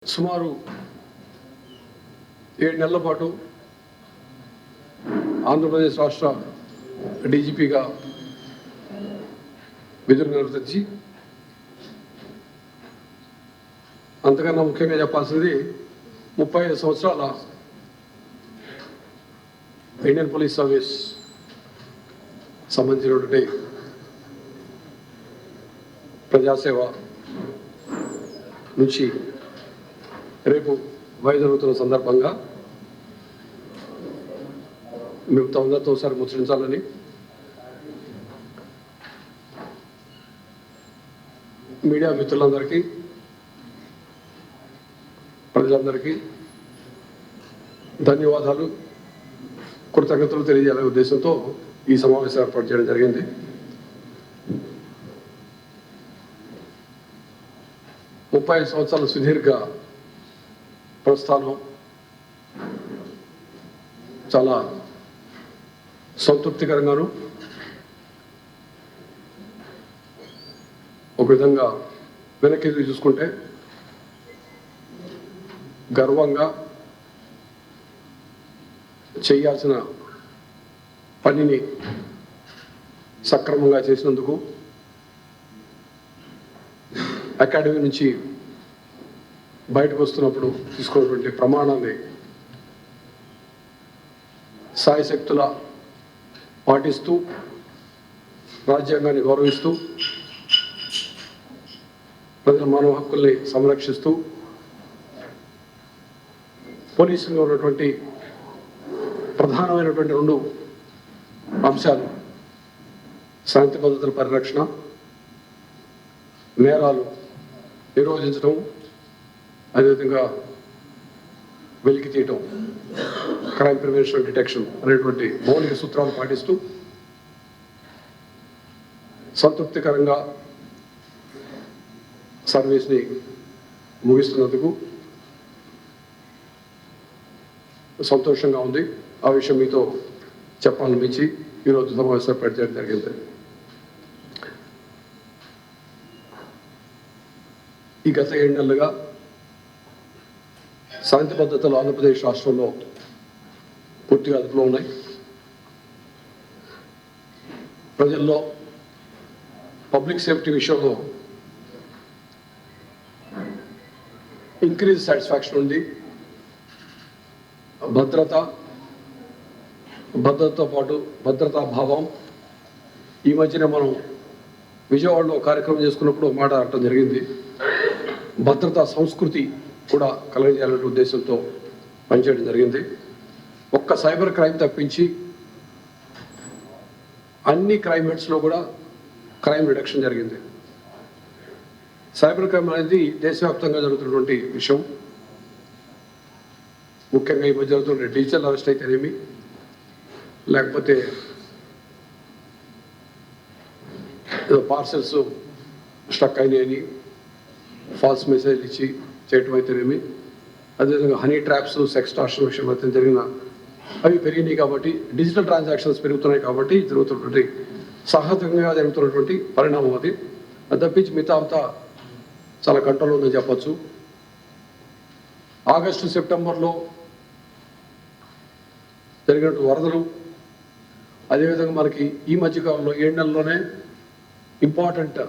సుమారు 7 నెలల పాటు ఆంధ్రప్రదేశ్ రాష్ట్ర డీజీపీగా విధులు నిర్వర్తించి అంతకన్నా ముఖ్యంగా చెప్పాల్సింది 35 సంవత్సరాల ఇండియన్ పోలీస్ సర్వీస్ సంబంధించినటువంటి ప్రజాసేవ నుంచి రేపు జరుగుతున్న సందర్భంగా మేము అందరితో ఒకసారి ముచ్చరించాలని మీడియా మిత్రులందరికీ ప్రజలందరికీ ధన్యవాదాలు కృతజ్ఞతలు తెలియజేయాలనే ఉద్దేశంతో ఈ సమావేశం ఏర్పాటు చేయడం జరిగింది. ముప్పై సంవత్సరాల సుదీర్ఘ ప్రస్థానం చాలా సంతృప్తికరంగాను ఒక విధంగా వెనక్కి చూసుకుంటే గర్వంగా చేయాల్సిన పనిని సక్రమంగా చేసినందుకు అకాడమీ నుంచి బయటకు వస్తున్నప్పుడు తీసుకున్నటువంటి ప్రమాణాన్ని సాయశక్తుల పాటిస్తూ రాజ్యాంగాన్ని గౌరవిస్తూ ప్రజల మానవ హక్కుల్ని సంరక్షిస్తూ పోలీసులో ఉన్నటువంటి ప్రధానమైనటువంటి 2 అంశాలు శాంతి భద్రతల పరిరక్షణ, నేరాలు నిరోధించడం, అదేవిధంగా వెలికి తీయటం, క్రైమ్ ప్రివెన్షన్ డిటెక్షన్ అనేటువంటి మౌలిక సూత్రాలు పాటిస్తూ సంతృప్తికరంగా సర్వీస్ని ముగిస్తున్నందుకు సంతోషంగా ఉంది. ఆ విషయం మీతో చెప్పాలనిపించి ఈరోజు సమావేశం పెట్టడం జరిగింది. ఈ గత 7 నెలలుగా శాంతి భద్రతలు ఆంధ్రప్రదేశ్ రాష్ట్రంలో పూర్తిగా అదుపులో ఉన్నాయి. ప్రజల్లో పబ్లిక్ సేఫ్టీ విషయంలో ఇంక్రీజ్ సాటిస్ఫాక్షన్ ఉంది. భద్రతతో పాటు భద్రతా భావం. ఈ మధ్యనే మనం విజయవాడలో కార్యక్రమం చేసుకున్నప్పుడు మాట అనడం జరిగింది. భద్రతా సంస్కృతి కూడా కలగజేయాలనే ఉద్దేశంతో పనిచేయడం జరిగింది. ఒక్క సైబర్ క్రైమ్ తప్పించి అన్ని క్రైమ్ హెడ్స్లో కూడా క్రైమ్ రిడక్షన్ జరిగింది. సైబర్ క్రైమ్ అనేది దేశవ్యాప్తంగా జరుగుతున్నటువంటి విషయం. ముఖ్యంగా ఈ మధ్య జరుగుతున్న డిజిటల్ అరెస్ట్ అయితేనేమి, లేకపోతే ఏదో పార్సెల్స్ స్టక్ అయినాయని ఫాల్స్ మెసేజ్ ఇచ్చి చేయటం అయితేనేమి, అదేవిధంగా హనీ ట్రాప్స్, సెక్స్టార్షన్ విషయంలో అయితే జరిగిన అవి పెరిగినాయి. కాబట్టి డిజిటల్ ట్రాన్సాక్షన్స్ పెరుగుతున్నాయి. కాబట్టి జరుగుతున్నటువంటి సహజంగా జరుగుతున్నటువంటి పరిణామం అది. అది తప్పించి మిగతా అంతా చాలా కంట్రోల్ ఉందని చెప్పచ్చు. ఆగస్టు, సెప్టెంబర్లో జరిగినట్టు వరదలు, అదేవిధంగా మనకి ఈ మధ్యకాలంలో 7 నెలల్లోనే ఇంపార్టెంట్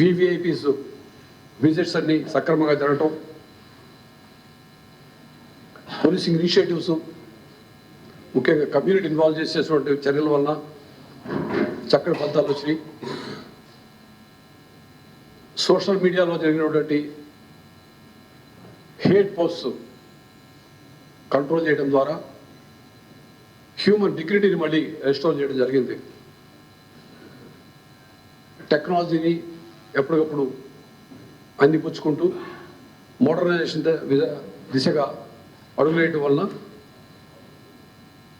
వివిఐపీస్ విజిట్స్ అన్ని సక్రమంగా జరగటం, పోలీసింగ్ ఇనిషియేటివ్స్, ముఖ్యంగా కమ్యూనిటీ ఇన్వాల్వ్ చేసేటువంటి చర్యల వలన చక్కటి ఫలితాలు వచ్చినాయి. సోషల్ మీడియాలో జరిగినటువంటి హేట్ పోస్ట్స్ కంట్రోల్ చేయడం ద్వారా హ్యూమన్ డిగ్నిటీని మళ్ళీ రెస్టోర్ చేయడం జరిగింది. టెక్నాలజీని ఎప్పటికప్పుడు అందిపుచ్చుకుంటూ మోడర్నైజేషన్ దిశగా అడుగులేయటం వలన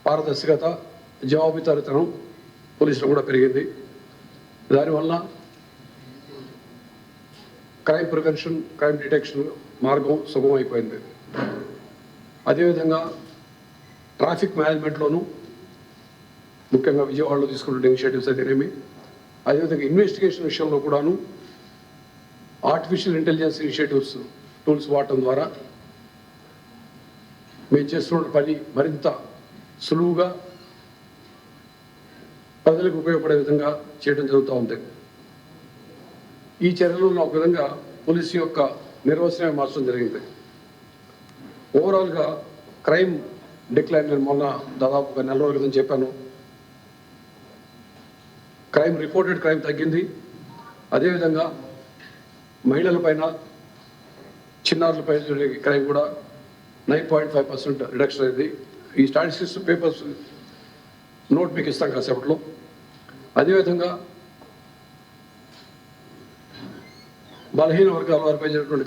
పారదర్శకత, జవాబుదారీతనం పోలీసులు కూడా పెరిగింది. దానివల్ల క్రైమ్ ప్రివెన్షన్, క్రైమ్ డిటెక్షన్ మార్గం సుగమైపోయింది. అదేవిధంగా ట్రాఫిక్ మేనేజ్మెంట్లోనూ ముఖ్యంగా విజయవాడలో తీసుకున్న ఇనిషియేటివ్స్ అయితేనేమి, అదేవిధంగా ఇన్వెస్టిగేషన్ విషయంలో కూడాను ఆర్టిఫిషియల్ ఇంటెలిజెన్స్ ఇనిషియేటివ్స్ టూల్స్ వాడటం ద్వారా మేము చేస్తున్న పని మరింత సులువుగా ప్రజలకు ఉపయోగపడే విధంగా చేయడం జరుగుతూ ఉంది. ఈ చర్యలను ఒక విధంగా పోలీసు యొక్క నిర్వచనమే మార్చడం జరిగింది. ఓవరాల్గా క్రైమ్ డిక్లైన్, నేను మొన్న దాదాపు ఒక నెల రోజుల క్రితం చెప్పాను, రిపోర్టెడ్ క్రైమ్ తగ్గింది. అదేవిధంగా మహిళలపైన, చిన్నారులపై క్రైమ్ కూడా 9.5% రిడక్షన్ అయింది. ఈ స్టాటిస్టిక్స్ పేపర్స్ నోట్ మీకు ఇస్తాం కాసేపట్లో. అదేవిధంగా బలహీన వర్గాల వారిపై జరిగినటువంటి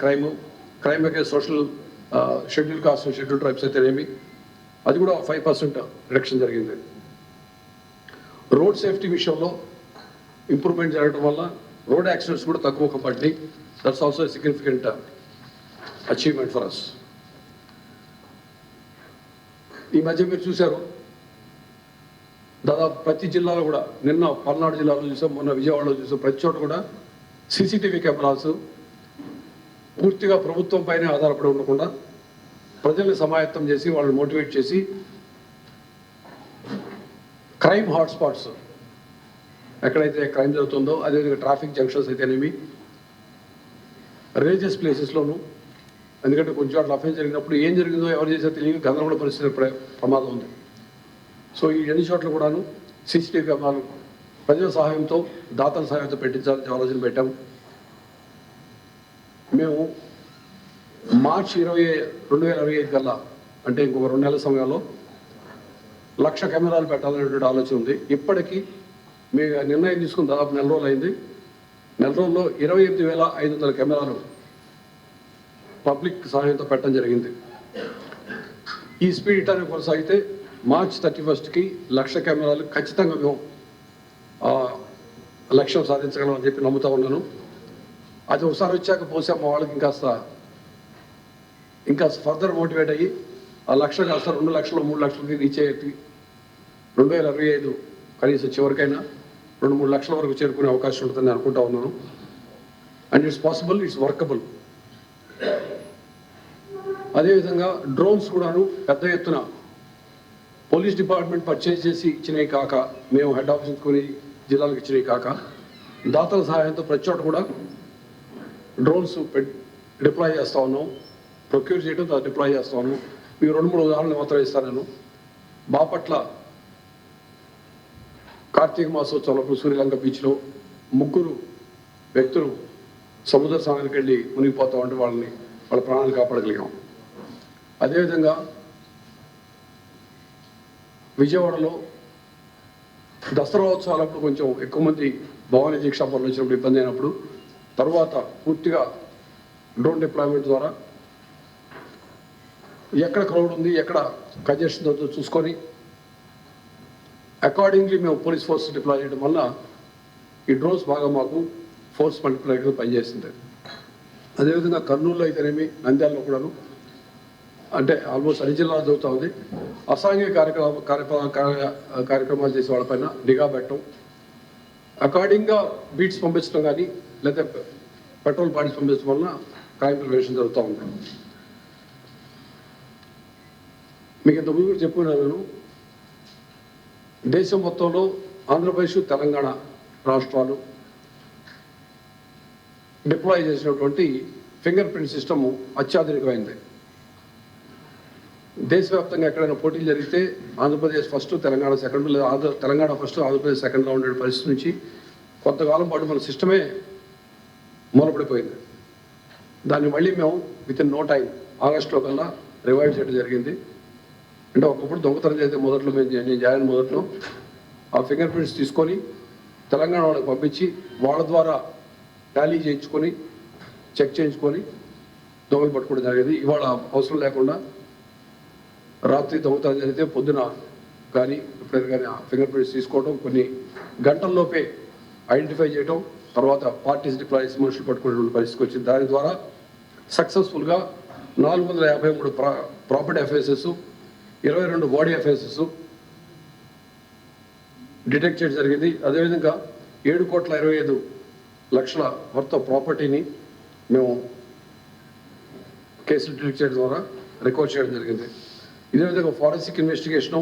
crime against social schedule caste, schedule tribes అయితేనేమి, అది కూడా 5% రిడక్షన్ జరిగింది. రోడ్ సేఫ్టీ విషయంలో ఇంప్రూవ్మెంట్ జరగడం వల్ల రోడ్ యాక్సిడెంట్స్ కూడా తక్కువ పడ్డాయి. That's also significant achievement for us. ఈ మధ్య మీరు చూశారు, దాదాపు ప్రతి జిల్లాలో కూడా, నిన్న పల్నాడు జిల్లాలో చూసాం, మొన్న విజయవాడలో చూసాం, ప్రతి చోట కూడా సీసీటీవీ కెమెరాస్ పూర్తిగా ప్రభుత్వం పైనే ఆధారపడి ఉండకుండా ప్రజల్ని సమాయత్తం చేసి, వాళ్ళని మోటివేట్ చేసి, క్రైమ్ హాట్స్పాట్స్ ఎక్కడైతే క్రైమ్ జరుగుతుందో, అదేవిధంగా ట్రాఫిక్ జంక్షన్స్ అయితేనేమి, రిలీజియస్ ప్లేసెస్లోనూ, ఎందుకంటే కొంచెం చోట్ల అఫెన్స్ జరిగినప్పుడు ఏం జరిగిందో ఎవరు చేసే తెలియదు, గందరగోళ పరిస్థితి ప్రమాదం ఉంది. సో ఈ అన్ని చోట్ల కూడాను సీసీటీవీ కెమెరాలు ప్రజల సహాయంతో, దాతల సహాయంతో పెట్టించాలని ఆలోచన పెట్టాము. మేము మార్చి 2025 కల్లా, అంటే ఇంకొక 2 నెలల సమయంలో 1,00,000 కెమెరాలు పెట్టాలనేటువంటి ఆలోచన ఉంది. ఇప్పటికీ మేము నిర్ణయం తీసుకుని దాదాపు నెల రోజులు అయింది. నెల రోజుల్లో 28,500 కెమెరాలు పబ్లిక్ సహాయంతో పెట్టడం జరిగింది. ఈ స్పీడ్ ఇటాన్ని కొనసాగితే మార్చ్ 31కి 1,00,000 కెమెరాలు ఖచ్చితంగా మేము లక్ష్యం సాధించగలం అని చెప్పి నమ్ముతా ఉన్నాను. అది ఒకసారి వచ్చాక బహుశా మా వాళ్ళకి ఇంకా ఫర్దర్ మోటివేట్ అయ్యి ఆ 1,00,000 కాస్త 2 లక్షలు 3 లక్షలకి రీచ్ అయ్యేది 2025 కనీసం చివరికైనా 2-3 లక్షల వరకు చేరుకునే అవకాశం ఉంటుందని అనుకుంటా ఉన్నాను. And it's possible, it's workable. అదేవిధంగా డ్రోన్స్ కూడాను పెద్ద ఎత్తున పోలీస్ డిపార్ట్మెంట్ పర్చేజ్ చేసి ఇచ్చినవి కాక, మేము హెడ్ ఆఫీస్ కొని జిల్లాలకు ఇచ్చినవి కాక, దాతల సహాయంతో ప్రతి చోట కూడా డ్రోన్స్ డిప్లాయ్ చేస్తూ ఉన్నాం. ప్రొక్యూర్ చేయడం, తర్వాత డిప్లాయ్ చేస్తూ ఉన్నాం. మీకు 2-3 ఉదాహరణలు మాత్రం ఇస్తాను నేను. బాపట్ల కార్తీక మాసోత్సవంలో సూర్యలంక బీచ్లో 3 వ్యక్తులు సముద్ర స్నానానికి వెళ్ళి మునిగిపోతా ఉంటే వాళ్ళ ప్రాణాలు కాపాడగలిగాం. అదేవిధంగా విజయవాడలో దసరా ఉత్సవాలప్పుడు కొంచెం ఎక్కువ మంది భవానీ దీక్షాపరులు వచ్చినప్పుడు ఇబ్బంది అయినప్పుడు, తర్వాత పూర్తిగా డ్రోన్ డిప్లాయ్మెంట్ ద్వారా ఎక్కడ క్రౌడ్ ఉంది, ఎక్కడ కంజెషన్ ఉందో చూసుకొని అకార్డింగ్లీ మేము పోలీస్ ఫోర్స్ డిప్లాయ్ చేయడం వల్ల ఈ డ్రోన్స్ బాగా మాకు ఫోర్స్ మల్టిప్లైగా పనిచేస్తుంది. అదేవిధంగా కర్నూలులో అయితేనేమి, నంద్యాలలో కూడాను, అంటే ఆల్మోస్ట్ అన్ని జిల్లాలో జరుగుతూ ఉంది. అసాంఘిక కార్యక్రమాలు చేసే వాళ్ళపైన నిఘా పెట్టడం, అకార్డింగ్గా బీట్స్ పంపించడం కానీ, లేకపోతే పెట్రోల్ బాడీస్ పంపించడం వలన క్రైమ్ ప్రివెన్షన్ జరుగుతూ ఉంది. మీకు ఇంతకుముందు కూడా చెప్పుకున్నాను, దేశం మొత్తంలో ఆంధ్రప్రదేశ్, తెలంగాణ రాష్ట్రాలు డిప్లాయ్ చేసినటువంటి ఫింగర్ ప్రింట్ సిస్టమ్ అత్యాధునికమైంది. దేశవ్యాప్తంగా ఎక్కడైనా పోటీలు జరిగితే ఆంధ్రప్రదేశ్ ఫస్ట్, తెలంగాణ సెకండ్, లేదా తెలంగాణ ఫస్ట్, ఆంధ్రప్రదేశ్ సెకండ్లో ఉండే పరిస్థితి నుంచి కొంతకాలం పాటు మన సిస్టమే మూలపడిపోయింది. దాన్ని మళ్ళీ మేము వితిన్ నో టైం ఆగస్టులో కల్లా రివైవ్ చేయడం జరిగింది. అంటే ఒకప్పుడు దొంగతనం చేస్తే మొదట్లో నేను జాయిన్ మొదట్లో ఆ ఫింగర్ ప్రింట్స్ తీసుకొని తెలంగాణ వాళ్ళకి పంపించి వాళ్ళ ద్వారా టాలీ చేయించుకొని చెక్ చేయించుకొని దొంగలు పట్టుకోవడం జరిగేది. ఇవాళ అవసరం లేకుండా రాత్రి దొంగతనం జరిగితే పొద్దున కానీ ఎప్పుడైనా కానీ ఆ ఫింగర్ ప్రింట్స్ తీసుకోవడం, కొన్ని గంటల్లోపే ఐడెంటిఫై చేయడం, తర్వాత పార్టీస్ డిప్లాయ్స్ మనుషులు పట్టుకునేటువంటి పరిస్థితికి వచ్చింది. దాని ద్వారా సక్సెస్ఫుల్గా 453 property offences, 22 body offences detect చేయడం జరిగింది. అదేవిధంగా 7,25,00,000 వర్త్ ప్రాపర్టీని మేము కేసులు ట్రీట్ చేయడం ద్వారా రికార్డ్ చేయడం జరిగింది. ఇదే విధంగా ఫారెన్సిక్ ఇన్వెస్టిగేషను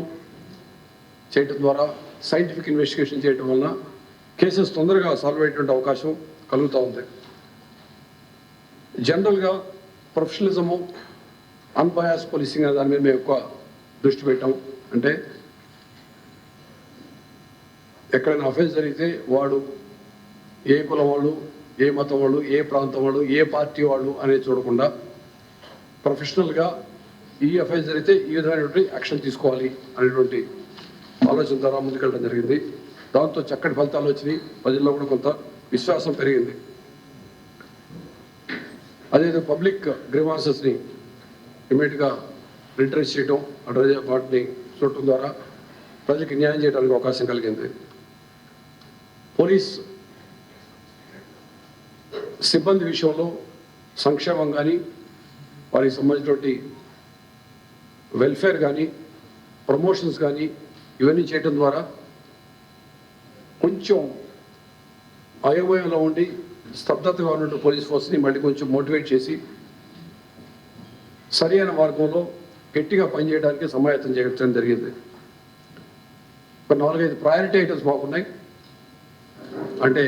చేయడం ద్వారా, సైంటిఫిక్ ఇన్వెస్టిగేషన్ చేయడం వలన కేసెస్ తొందరగా సాల్వ్ అయ్యేటువంటి అవకాశం కలుగుతూ ఉంది. జనరల్గా ప్రొఫెషనలిజము, అన్బయాస్ పోలీసింగ్ అనే దాని మీద మేము ఎక్కువ దృష్టి పెట్టాం. అంటే ఎక్కడైనా అఫెన్స్ జరిగితే వాడు ఏ కులం వాళ్ళు, ఏ మతం వాళ్ళు, ఏ ప్రాంతం వాళ్ళు, ఏ పార్టీ వాళ్ళు అనేది చూడకుండా ప్రొఫెషనల్గా ఈ అఫెన్స్ జరిగితే ఈ విధమైనటువంటి యాక్షన్ తీసుకోవాలి అనేటువంటి ఆలోచన ద్వారా ముందుకెళ్ళడం జరిగింది. దాంతో చక్కటి ఫలితాలు వచ్చినాయి. ప్రజల్లో కూడా కొంత విశ్వాసం పెరిగింది. అదేవిధంగా పబ్లిక్ గ్రీవాన్సెస్ని ఇమీడియట్గా రిట్రెస్ చేయడం, అడ్రస్ వాటిని చూడటం ద్వారా ప్రజలకు న్యాయం చేయడానికి అవకాశం కలిగింది. పోలీస్ సిబ్బంది విషయంలో సంక్షేమం కానీ, వారికి సంబంధించినటువంటి వెల్ఫేర్ కానీ, ప్రమోషన్స్ కానీ ఇవన్నీ చేయడం ద్వారా కొంచెం అయోమయంలో ఉండి స్తబ్దతగా ఉన్నట్టు పోలీస్ ఫోర్స్ని మళ్ళీ కొంచెం మోటివేట్ చేసి సరైన మార్గంలో గట్టిగా పనిచేయడానికి సమాయత్తం చేయడం జరిగింది. ఒక 4-5 ప్రయారిటీ ఐటమ్స్ బాగున్నాయి. అంటే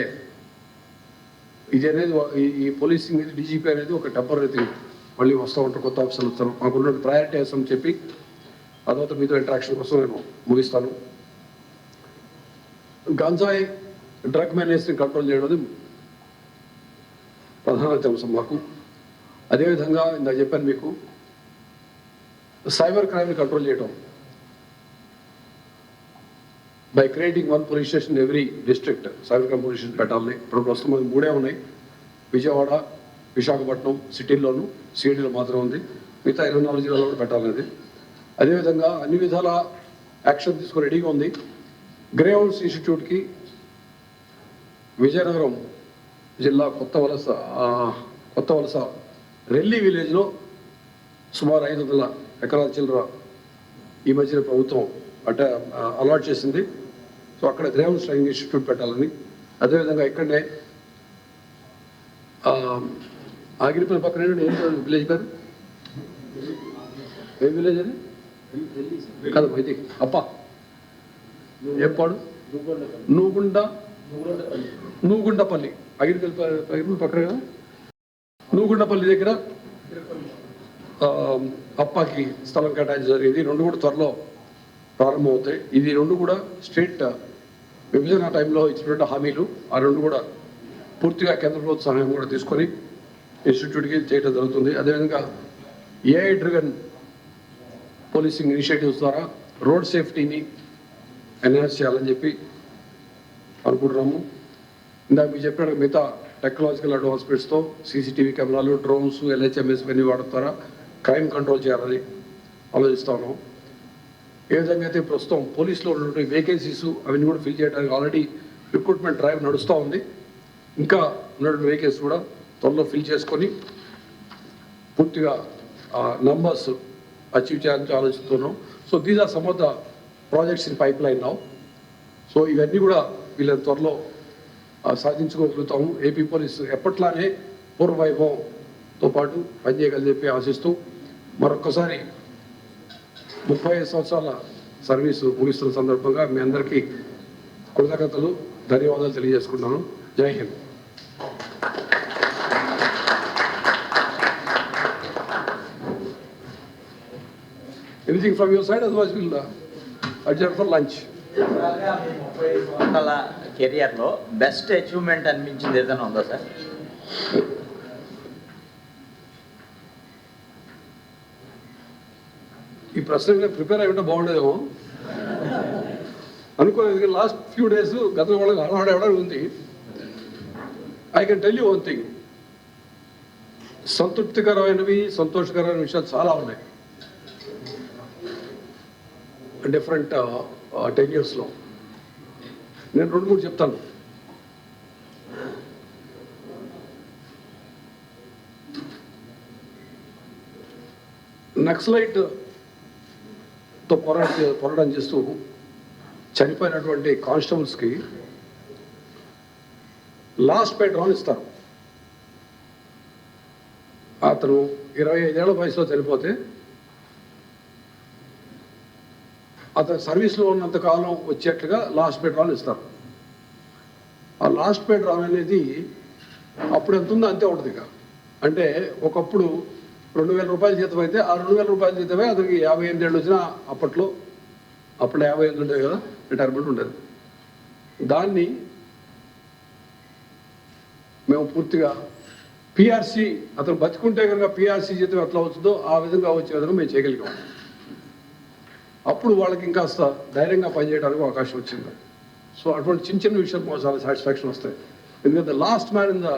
ఇది అనేది ఈ పోలీసింగ్ మీద డీజీపీ అనేది ఒక టెంపరీ థింగ్, మళ్ళీ వస్తూ ఉంటారు కొత్త ఆఫీసర్లు వస్తారు. మాకున్న ప్రయారిటీ అని చెప్పి ఆ తర్వాత మీతో ఇంటరాక్షన్ కోసం నేను ముగిస్తాను. గంజాయి డ్రగ్ మేనేజ్ని కంట్రోల్ చేయడం ప్రధాన అంశం మాకు. అదేవిధంగా ఇందాక చెప్పాను మీకు, సైబర్ క్రైమ్ని కంట్రోల్ చేయడం by creating 1 police station every district. Cyber crime police station పెట్టాలని ఇప్పుడు ప్రస్తుతం 3 ఉన్నాయి. విజయవాడ, విశాఖపట్నం సిటీల్లోనూ, సిటీలో మాత్రం ఉంది. మిగతా 24 జిల్లాలో కూడా పెట్టాలనేది. అదేవిధంగా అన్ని విధాల యాక్షన్ తీసుకొని రెడీగా ఉంది. గ్రే హౌస్ ఇన్స్టిట్యూట్కి విజయనగరం జిల్లా కొత్త వలస రెల్లి విలేజ్లో సుమారు 500 ఎకరాల చిల్లర ఈ మధ్యన ప్రభుత్వం అంటే అలాట్ చేసింది. సో అక్కడ గ్రే హౌస్ ట్రైనింగ్ ఇన్స్టిట్యూట్ పెట్టాలని, అదేవిధంగా ఇక్కడనే ఆగిరిపల్లి పక్కన ఏం విలేజ్ పేరు, ఏం విలేజ్ అది కాదు ఇది అప్ప ఏపాడు నూగుండపల్లి, అగిరిపల్లి పక్కన కదా, నూగుండపల్లి దగ్గర అప్పాకి స్థలం కేటాయించడం జరిగింది. 2 కూడా త్వరలో ప్రారంభమవుతాయి. ఇది 2 కూడా స్టేట్ విభజన టైంలో ఇచ్చినటువంటి హామీలు. ఆ 2 కూడా పూర్తిగా కేంద్ర ప్రభుత్వ సహాయం కూడా తీసుకొని ఇన్స్టిట్యూట్కి చేయడం జరుగుతుంది. అదేవిధంగా ఏఐ డ్రివెన్ పోలీసింగ్ ఇనిషియేటివ్స్ ద్వారా రోడ్ సేఫ్టీని ఎన్హాన్స్ చేయాలని చెప్పి అనుకుంటున్నాము. ఇందాక మీరు చెప్పినట్టు మిగతా టెక్నాలజికల్ అడ్వాన్స్మెంట్స్తో సీసీటీవీ కెమెరాలు, డ్రోన్స్, LHMS ఇవన్నీ వాడడం ద్వారా క్రైమ్ కంట్రోల్ చేయాలని ఆలోచిస్తా ఉన్నాం. ఏ విధంగా అయితే ప్రస్తుతం పోలీసులో ఉన్నటువంటి వేకెన్సీస్ అవన్నీ కూడా ఫిల్ చేయడానికి ఆల్రెడీ రిక్రూట్మెంట్ డ్రైవ్ నడుస్తూ ఉంది. ఇంకా ఉన్నటువంటి వేకెన్సీ కూడా త్వరలో ఫిల్ చేసుకొని పూర్తిగా నంబర్స్ అచీవ్ చేయాలని ఆలోచిస్తున్నాం. So these are some of the projects in pipeline now. So ఇవన్నీ కూడా వీళ్ళని త్వరలో సాధించుకోగలుగుతాము. ఏపీ పోలీస్ ఎప్పట్లానే పూర్వవైభవంతో పాటు పనిచేయగలని చెప్పి ఆశిస్తూ మరొక్కసారి 35 సంవత్సరాల సర్వీసు ముగిస్తున్న సందర్భంగా మీ అందరికీ కృతజ్ఞతలు, ధన్యవాదాలు తెలియజేసుకుంటున్నాను. జై Hind. Anything from your side? Otherwise we'll adjourn for lunch. కెరియర్లో బెస్ట్ అచీవ్మెంట్ అనిపించింది ఏదైనా ఉందా సార్? ఈ ప్రశ్న ప్రిపేర్ అయ్యి ఉంటే బాగుండేదేమో అనుకోలేదు. లాస్ట్ ఫ్యూ డేస్ గత వాళ్ళకి హడావిడి ఉంది. I can tell you one thing, సంతృప్తికరమైనవి, సంతోషకరమైన విషయాలు చాలా ఉన్నాయి డిఫరెంట్ టెన్యూర్స్లో. నేను 2-3 చెప్తాను. నక్సలైట్తో పోరాటం చేస్తూ చనిపోయినటువంటి కానిస్టేబుల్స్కి లాస్ట్ పే డ్రాన్ ఇస్తారు. అతను 25 ఏళ్ల వయసులో చనిపోతే అతను సర్వీస్లో ఉన్నంత కాలం వచ్చేట్లుగా లాస్ట్ బెడ్ రాన్ ఇస్తారు. ఆ లాస్ట్ బెడ్ రాన్ అనేది అప్పుడు ఎంత ఉందో అంతే ఉంటుంది. ఇక అంటే ఒకప్పుడు 2,000 రూపాయల జీతం అయితే ఆ 2,000 రూపాయల జీతమే అతనికి 58 ఏళ్ళు వచ్చినా అప్పుడు 58 ఉండేది కదా, రిటైర్మెంట్ ఉండేది. దాన్ని మేము పూర్తిగా పిఆర్సీ, అతను బతుకుంటే కనుక పిఆర్సీ జీతం ఎట్లా అవుతుందో ఆ విధంగా వచ్చే విధంగా మేము చేయగలిగాం. అప్పుడు వాళ్ళకి ఇంకాస్త ధైర్యంగా పనిచేయడానికి అవకాశం వచ్చింది. సో అటువంటి చిన్న చిన్న విషయాలు మాకు చాలా సాటిస్ఫాక్షన్ వస్తాయి. ఎందుకంటే the last man in the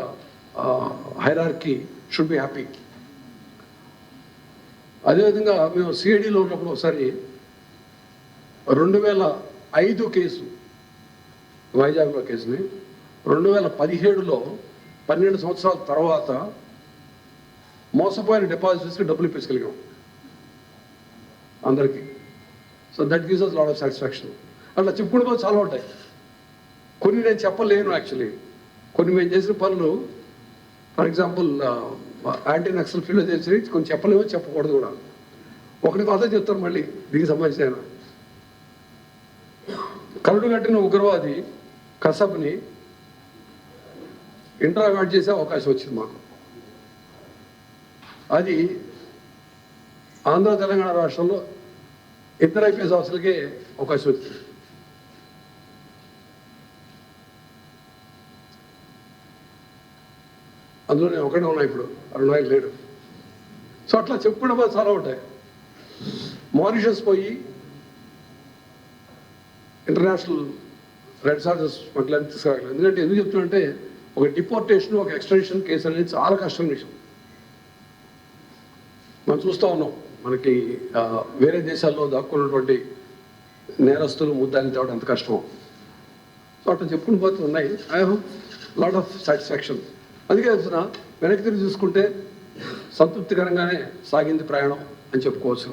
hierarchy should be happy. అదేవిధంగా మేము సిఐడిలో ఉన్నప్పుడు ఒకసారి 2005 కేసు, వైజాగ్లో కేసుని 2017లో 12 సంవత్సరాల తర్వాత మోసపోయిన డిపాజిటర్స్కి డబ్బులు ఇప్పించగలిగాం అందరికీ. So that gives us lot of satisfaction. అట్లా చెప్పుకుంటూ పోతే చాలా ఉంటాయి. కొన్ని నేను చెప్పలేను యాక్చువల్లీ. కొన్ని మేము చేసిన పనులు, ఫర్ ఎగ్జాంపుల్ యాంటీ నక్సల్ ఫీల్డ్లో చేసి కొన్ని చెప్పలేమో చెప్పకూడదు కూడా. ఒకటి అదే చెప్తాను మళ్ళీ దీనికి సంబంధించిన. కరుడు కట్టిన ఉగ్రవాది కసబ్ని ఇంట్రాగాట్ చేసే అవకాశం వచ్చింది మాకు. అది ఆంధ్ర తెలంగాణ రాష్ట్రంలో ఇద్దరు ఐపీఎస్ ఆఫీసర్లకే అవకాశం వచ్చింది. అందులో నేను ఒకటే ఉన్నా, ఇప్పుడు 2 లేడు. సో అట్లా చెప్పుకుంటే పోతే చాలా ఉంటాయి. మారిషస్ పోయి ఇంటర్నేషనల్ రెడ్ చార్జెస్ స్మగ్లర్ని తీసుకురాగలి. ఎందుకంటే ఎందుకు చెప్తున్నంటే ఒక డిపోర్టేషన్, ఒక ఎక్స్ట్రాడిషన్ కేసు అనేది చాలా కష్టం విషయం. మనం చూస్తూ ఉన్నాం, మనకి వేరే దేశాల్లో దాక్కున్నటువంటి నేరస్తులు ముద్దాయిలు తేవడం ఎంత కష్టమో. సో అట్లా చెప్పుకుని పోతూ ఉన్నాయి. I have lot of satisfaction. అందుకే చెప్తున్నా, వెనక్కి తిరిగి చూసుకుంటే సంతృప్తికరంగానే సాగింది ప్రయాణం అని చెప్పుకోవచ్చు.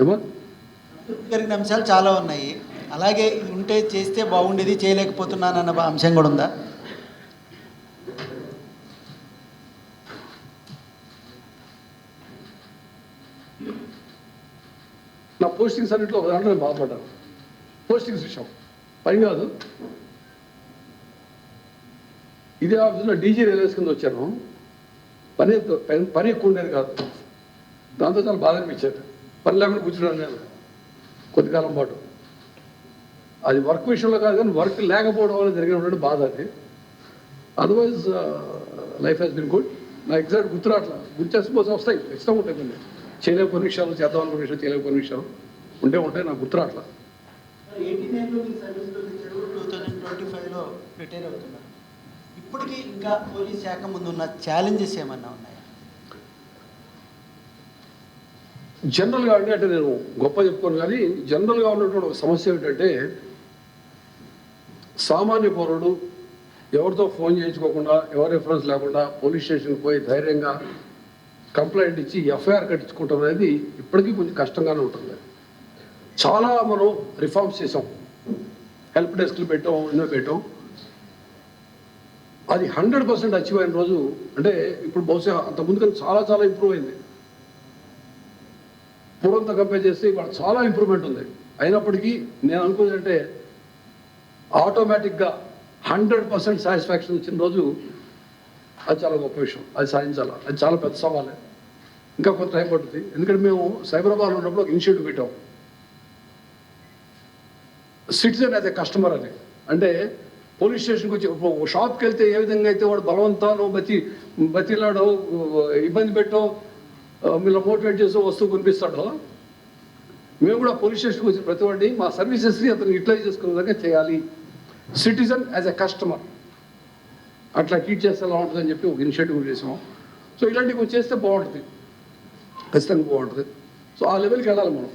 ఏమో జరిగిన అంశాలు చాలా ఉన్నాయి. అలాగే ఉంటే చేస్తే బాగుండేది, చేయలేకపోతున్నాను అన్న అంశం కూడా ఉందా? నా పోస్టింగ్స్ అన్నింటిలో ఒక దాంట్లో నేను బాధపడ్డాను. పోస్టింగ్స్ విషయం పని కాదు. ఇదే ఆఫీసులో డీజీ రైల్వేస్ కింద వచ్చాను. పని ఎక్కువ ఉండేది కాదు. దాంతో చాలా బాధ అనిపించేది. పని లేకుండా కూర్చున్నాను నేను కొద్ది కాలం పాటు. అది వర్క్ విషయంలో కాదు, కానీ వర్క్ లేకపోవడం వల్ల జరిగినటువంటి బాధ అది. Otherwise life has been good. నా ఎగ్జాక్ట్ గుర్తురాట్లా, గుర్తేసిపోతే వస్తాయి, ఇష్టం ఉంటాయి. కొన్ని చేయలేకపోయిన విషయాలు, చేద్దాం అనుకున్న విషయాలు, చేయలేకపోయిన విషయాలు ఉంటాయి. నాకు గుర్తురాట్లా. 2025లో రిటైర్ అవుతున్నారు. ఇప్పటికీ ఇంకా పోలీస్ శాఖ ముందు ఉన్న ఛాలెంజెస్ ఏమన్నా ఉన్నాయా? జనరల్గా అంటే నేను గొప్ప చెప్పుకోను, కానీ జనరల్గా ఉన్నటువంటి ఒక సమస్య ఏమిటంటే, సామాన్య పౌరుడు ఎవరితో ఫోన్ చేయించుకోకుండా, ఎవరి రిఫరెన్స్ లేకుండా పోలీస్ స్టేషన్కి పోయి ధైర్యంగా కంప్లైంట్ ఇచ్చి ఎఫ్ఐఆర్ కట్టించుకుంటాం అనేది ఇప్పటికీ కొంచెం కష్టంగానే ఉంటుంది. చాలా మనం రిఫార్మ్స్ చేసాం, హెల్ప్ డెస్క్లు పెట్టాం, ఎన్నో పెట్టాం. అది 100% అచీవ్ అయిన రోజు అంటే ఇప్పుడు బహుశా అంతకుముందు కానీ చాలా చాలా ఇంప్రూవ్ అయింది. పూర్వంతో కంపేర్ చేస్తే ఇవాళ చాలా ఇంప్రూవ్మెంట్ ఉంది. అయినప్పటికీ నేను అనుకునేదంటే ఆటోమేటిక్గా 100% సాటిస్ఫాక్షన్ వచ్చిన రోజు అది చాలా గొప్ప విషయం. అది సాధించాలి. అది చాలా పెద్ద సవాలే. ఇంకా కొంత టైం పడుతుంది. ఎందుకంటే మేము సైబరాబాద్లో ఉన్నప్పుడు ఒక ఇనిషియేటివ్ పెట్టాం, సిటిజన్ యాజ్ ఏ కస్టమర్ అని. అంటే పోలీస్ స్టేషన్కి వచ్చి షాప్కి వెళ్తే ఏ విధంగా అయితే వాడు బలవంతానో బతిలాడో ఇబ్బంది పెట్టో మీరు మోటివేట్ చేసో వస్తువు కొనిపిస్తాడో, మేము కూడా పోలీస్ స్టేషన్కి వచ్చిన ప్రతి వాడిని మా సర్వీసెస్ని అతను యూటిలైజ్ చేసుకునే విధంగా చేయాలి. సిటిజన్ యాజ్ ఎ కస్టమర్ అట్లా ట్రీట్ చేస్తే ఎలా ఉంటుందని చెప్పి ఒక ఇనిషియేటివ్ చేసాం. సో ఇలాంటివి చేస్తే బాగుంటుంది, ఖచ్చితంగా బాగుంటుంది. సో ఆ లెవెల్కి వెళ్ళాలి మనం.